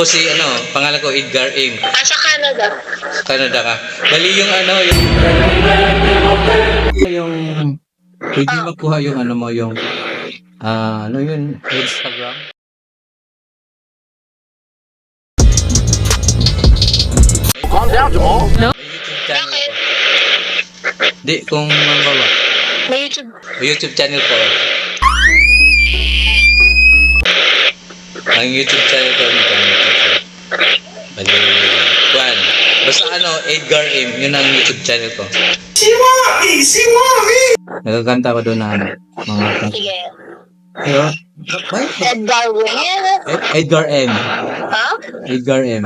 si pangalan ko Edgar M. Sa Canada. Canada ka. Bali yung yung pwede makuha yung mo yung yun, Instagram. Calm down, Jamal. May YouTube channel ko. Di, kung mambawa. May YouTube. May YouTube channel ko. Ang YouTube channel ko, bali, kuhan. Basta Edgar M, yun ang YouTube channel ko. Si Mommy! Nagkakanta ko doon na mga Sige. Pero, Edgar Win. Edgar M. Ha? Edgar M.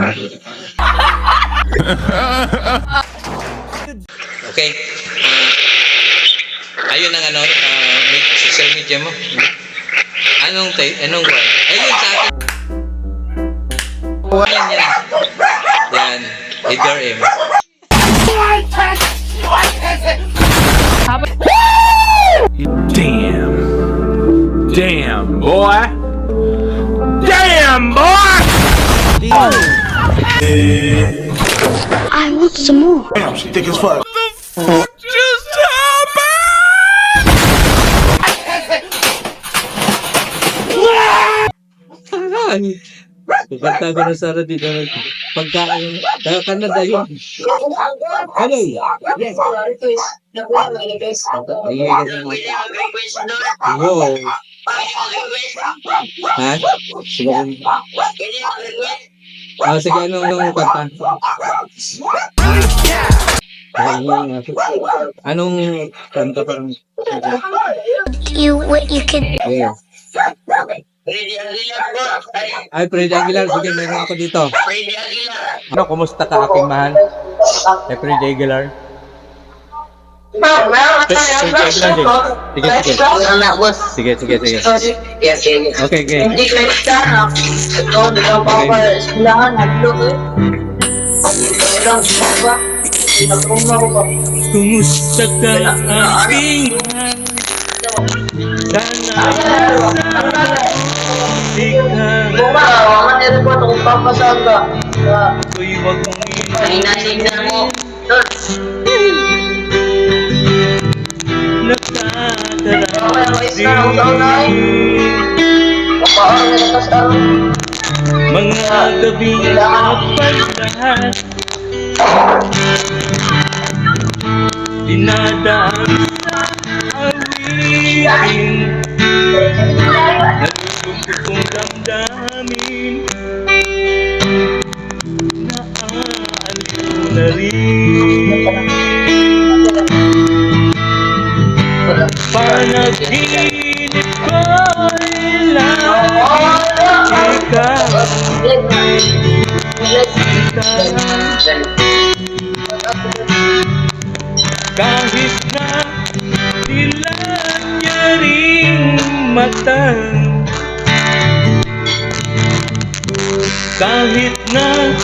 Okay. Ayun ang may social media mo. Anong one? Ayun sa akin. Yan. Edgar M. Damn, boy! Damn, boy! I want some more. Damn, she thick as fuck. Kanta ko na sana dito. Pagkain. Canada yun. Ano yun? Yes. Wow. Ha? Sige. Sige, anong kanta? Anong kanta parang? What you could. Yeah. Ay, Freddy Aguilar. Sige, meron ako dito. Kumusta ka aking mahal? Ay, Freddy Aguilar. Freddy Aguilar, sige. Sige. Okay. Kumusta ka aking ako'y wag mong mga gabi at paglahat dinadaan sa awitin nalulungkot kong damdamin naaaliw na rin panaginip ko'y lagi ikaw kahit na tila niya ring mata kahit na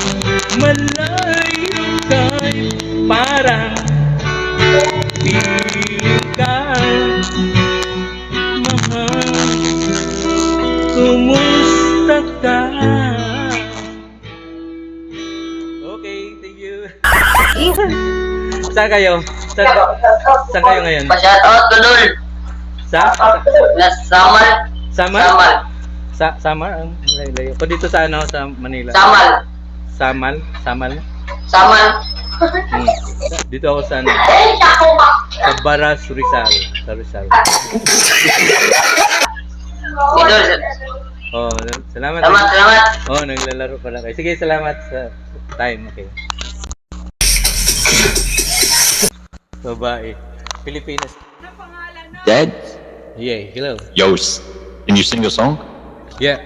malayo ka'y parang piling ka mahal kumusta ka. Okay, thank you. Saan kayo? Saan kayo ngayon? Pa-shoutout ko dun. Sa? Samal. Samar? Samar? Ang layo. Pa dito sa sa Manila. Samal. Samal? Dito ako sa sa Baras, Rizal. Sa Rizal. Oh, salamat. Salamat. Oh, naglalaro pala kayo. Sige, salamat sa time. Okay. Babae. Pilipinas. Dad? Yeah, hello. Yo, can you sing a song? Yeah,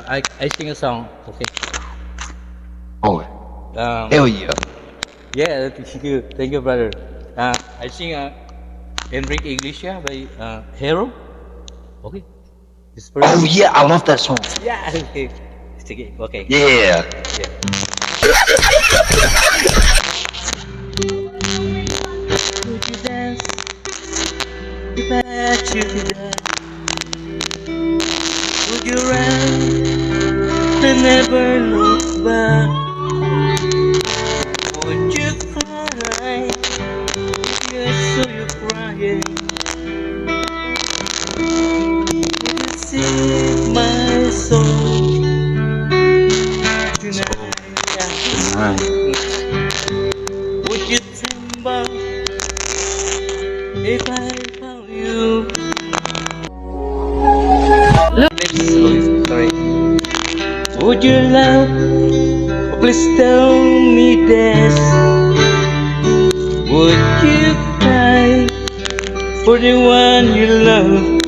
I sing a song. Okay. Oh, hell yeah. Yeah, thank you, brother. I sing Enrique Iglesias by Hero. Okay. This first. Oh yeah, I love that song. Yeah. Okay. Sige. Okay. Yeah. Yeah. Would you dance if I asked you to dance? Would you run the never look back, would you cry? Yes, so you're crying. Would you sing my song tonight? Alright. Would you tremble if I found you? Sorry. Would you love? Please tell me this. Would you cry for the one you love?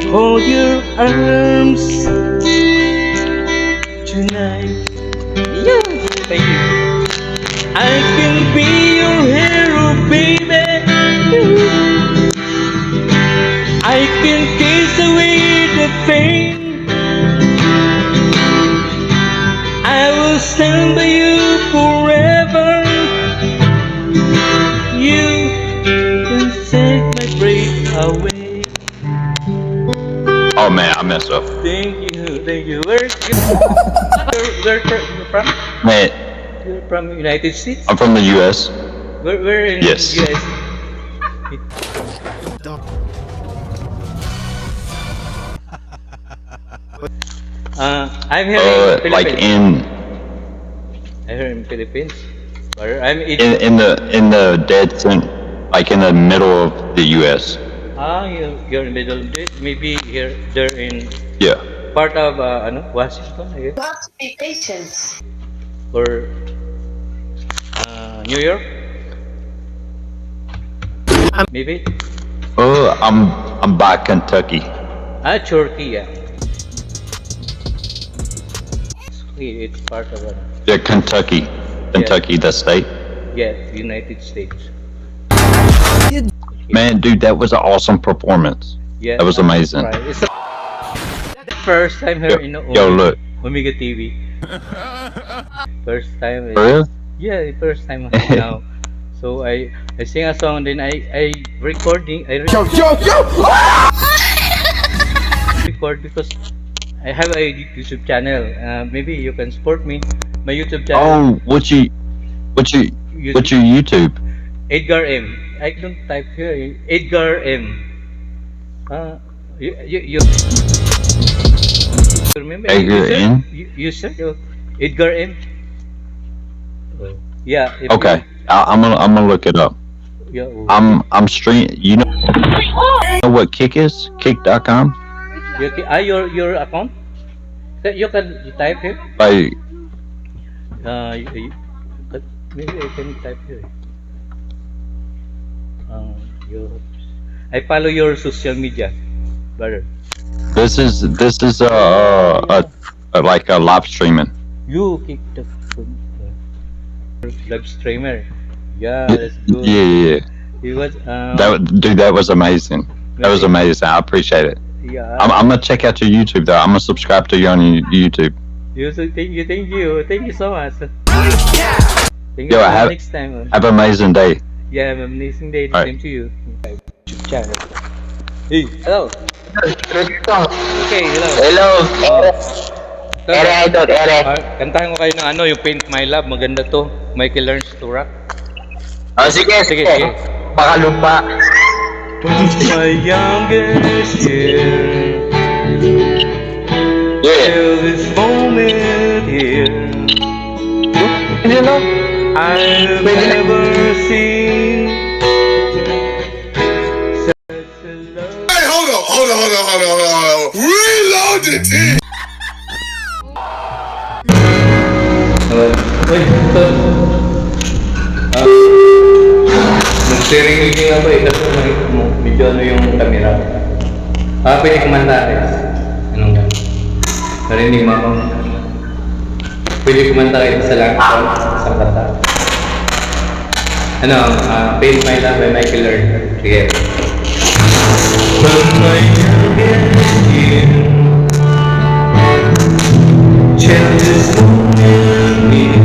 Hold your arms tonight. Yeah, thank you. I can be your hero, baby. I can kiss away the pain. I will stand by you forever. You can take my breath away. Oh man, I messed up. Thank you, thank you. Where you're from? Man, You're from United States? I'm from the US. Where in Yes. the US? I'm here in Philippines. Like in I'm here in Philippines. Where I'm in the dead center, like in the middle of the US. you're in the middle of it. Maybe here, there in Yeah. part of Washington, I guess, Not to be patient. or New York. Maybe. Oh, I'm by Kentucky. Turkey, yeah. It's part of Yeah, Kentucky. Kentucky, the state. United States. Man, dude, that was an awesome performance. Yeah, That was amazing. right. It's the first time here in Yo, look. Omega TV. First time. For real? Yeah, first time now. So I sing a song, then I record because I have a YouTube channel. Maybe you can support me. My YouTube channel. Oh, what's your YouTube? Edgar M. I don't type here. Edgar M. You remember? Edgar M? You search Edgar M. Yeah. if Okay, I'm gonna look it up. You, I'm stream. You know what Kick is? Kick.com. your account? You can type here. Like, Maybe I can type here. I follow your social media, brother. this is like a live streaming. You kick the live streamer. Yeah, that's good. Yeah. He was That was amazing. That was amazing. I appreciate it. yeah. I'm gonna check out your YouTube though. I'm gonna subscribe to you on YouTube. Thank you so much. Thank Yo, you. have- Next time. Have an amazing day. Yeah, I'm amazing day. The Alright. same to you. YouTube channel. Hey, hello. Okay, hello. Hello. Idol, kantahan ko kayo ng yung Paint My Love. Maganda to. Michael Learns to Rock. Oh, sige. Sige. Baka lupa. My youngest year. Yeah. Till this moment here. You know? I've never seen such a love. Hey, hold on. Reload the tape. Wait, ito. Nag-steering wheel ako kasi medyo yung camera. Pwede kumanta anong yan? Narinig mo ako? Pwede kumanta kayo sa lang sa kanta. Paint My Love by Michael Learn. Sige. From my youngest year till this moment near,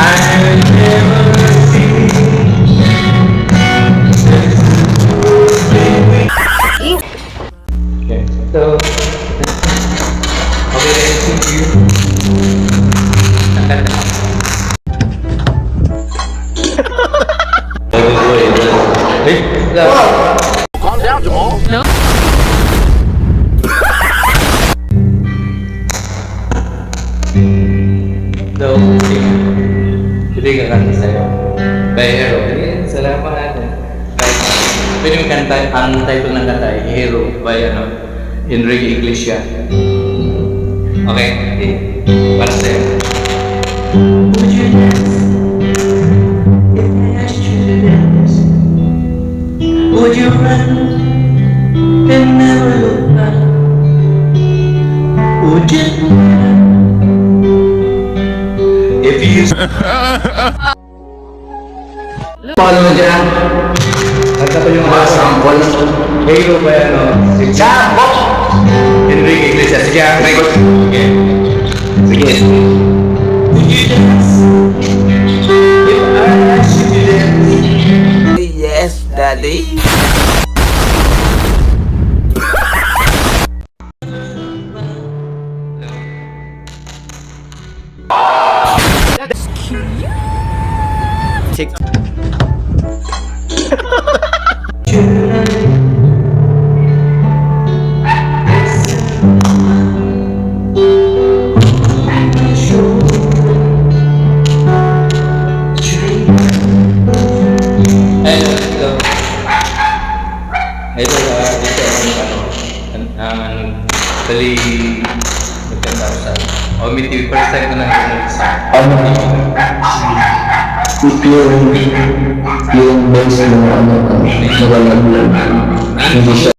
I've never seen such a okay, so Daw, hindi ka kanta sa'yo. By Hero. Ayan, salamat. Pwede mo kanta, ang title ng kanta ay Hero by Enrique Iglesias. Okay, para sa'yo. Would you dance if I asked you to dance? Would you run and never look back? Would you if you paano mo dyan? Kanta ko yung sample. Hero ba yan si Jambo! Enrique Iglesias. Sige, record. Sige. Sige. Would you dance? If I asked you to dance? Yes, Daddy. Actually, nagkanda sa OMTV, first time ko na nag-isa. Yung best ng nawala hindi siya